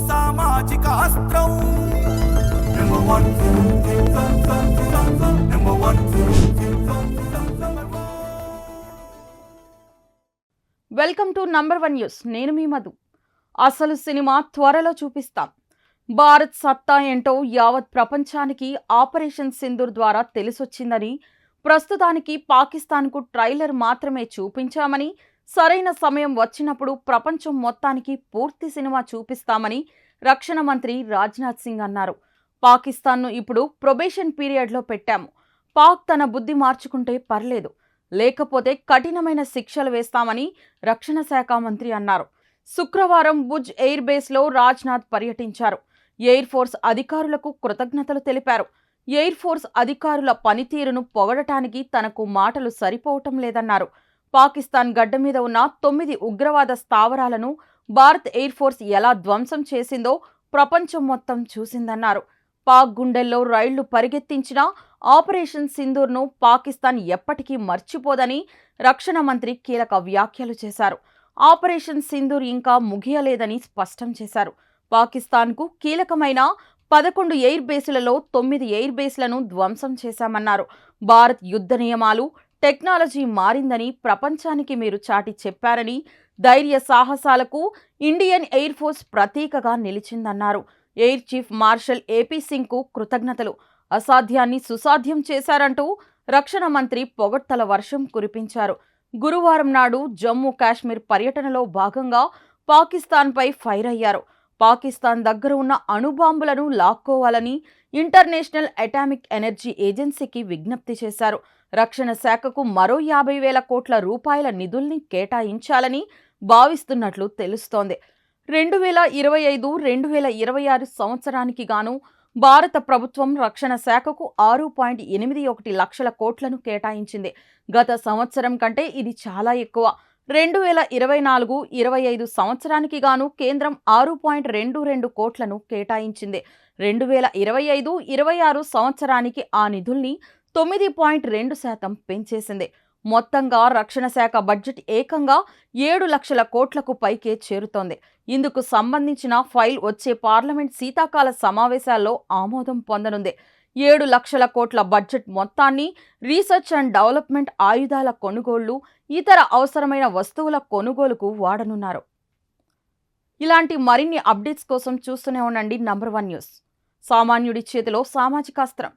సామాజిక అస్త్రం welcome to number 1 news. నేను మీ మధు. అసలు సినిమా త్వరలో చూపిస్తాం. భారత్ సత్తా ఏంటో యావత్ ప్రపంచానికి ఆపరేషన్ సింధూర్ ద్వారా తెలిసొచ్చిందని, ప్రస్తుతానికి పాకిస్తాన్కు ట్రైలర్ మాత్రమే చూపించామని, సరైన సమయం వచ్చినప్పుడు ప్రపంచం మొత్తానికి పూర్తి సినిమా చూపిస్తామని రక్షణ మంత్రి రాజ్నాథ్ సింగ్ అన్నారు. పాకిస్తాన్ను ఇప్పుడు ప్రొబేషన్ పీరియడ్లో పెట్టాము. పాక్ తన బుద్ధి మార్చుకుంటే పర్లేదు, లేకపోతే కఠినమైన శిక్షలు వేస్తామని రక్షణ శాఖ మంత్రి అన్నారు. శుక్రవారం భుజ్ ఎయిర్ బేస్లో రాజ్నాథ్ పర్యటించారు. ఎయిర్ ఫోర్స్ అధికారులకు కృతజ్ఞతలు తెలిపారు. ఎయిర్ ఫోర్స్ అధికారుల పనితీరును పొగడటానికి తనకు మాటలు సరిపోవటం లేదన్నారు. పాకిస్తాన్ గడ్డ మీద ఉన్న 9 ఉగ్రవాద స్థావరాలను భారత్ ఎయిర్ ఫోర్స్ ఎలా ధ్వంసం చేసిందో ప్రపంచం మొత్తం చూసిందన్నారు. పాక్ గుండెల్లో రైళ్లు పరిగెత్తించిన ఆపరేషన్ సింధూర్ను పాకిస్తాన్ ఎప్పటికీ మర్చిపోదని రక్షణ మంత్రి కీలక వ్యాఖ్యలు చేశారు. ఆపరేషన్ సింధూర్ ఇంకా ముగియలేదని స్పష్టం చేశారు. పాకిస్తాన్కు కీలకమైన 11 ఎయిర్ బేసులలో 9 ఎయిర్ బేస్లను ధ్వంసం చేశామన్నారు. భారత్ యుద్ధ నియమాలు, టెక్నాలజీ మారిందని ప్రపంచానికి మీరు చాటి చెప్పారని, ధైర్య సాహసాలకు ఇండియన్ ఎయిర్ ఫోర్స్ ప్రతీకగా నిలిచిందన్నారు. ఎయిర్ చీఫ్ మార్షల్ ఏపీ సింగ్కు కృతజ్ఞతలు. అసాధ్యాన్ని సుసాధ్యం చేశారంటూ రక్షణ మంత్రి పొగడ్తల వర్షం కురిపించారు. గురువారం నాడు జమ్మూ కాశ్మీర్ పర్యటనలో భాగంగా పాకిస్తాన్పై ఫైర్ అయ్యారు. పాకిస్తాన్ దగ్గర ఉన్న అణుబాంబులను లాక్కోవాలని ఇంటర్నేషనల్ అటామిక్ ఎనర్జీ ఏజెన్సీకి విజ్ఞప్తి చేశారు. రక్షణ శాఖకు మరో 50,000 కోట్ల రూపాయల నిధుల్ని కేటాయించాలని భావిస్తున్నట్లు తెలుస్తోంది. 2025-2026 సంవత్సరానికి గాను భారత ప్రభుత్వం రక్షణ శాఖకు 6.81 లక్షల కోట్లను కేటాయించింది. గత సంవత్సరం కంటే ఇది చాలా ఎక్కువ. 2024-25 సంవత్సరానికి గాను కేంద్రం 6.22 కోట్లను కేటాయించింది. 2025-26 సంవత్సరానికి ఆ నిధుల్ని 9.2% పెంచేసింది. మొత్తంగా రక్షణ శాఖ బడ్జెట్ ఏకంగా 7 లక్షల కోట్లకు పైకే చేరుతోంది. ఇందుకు సంబంధించిన ఫైల్ వచ్చే పార్లమెంట్ శీతాకాల సమావేశాల్లో ఆమోదం పొందనుంది. 7 లక్షల కోట్ల బడ్జెట్ మొత్తాన్ని రీసెర్చ్ అండ్ డెవలప్మెంట్, ఆయుధాల కొనుగోళ్లు, ఇతర అవసరమైన వస్తువుల కొనుగోలుకు వాడనున్నారు. ఇలాంటి మరిన్ని అప్డేట్స్ కోసం చూస్తూనే ఉండండి నంబర్ 1 న్యూస్. సామాన్యుడి చేతిలో సామాజిక అస్త్రం.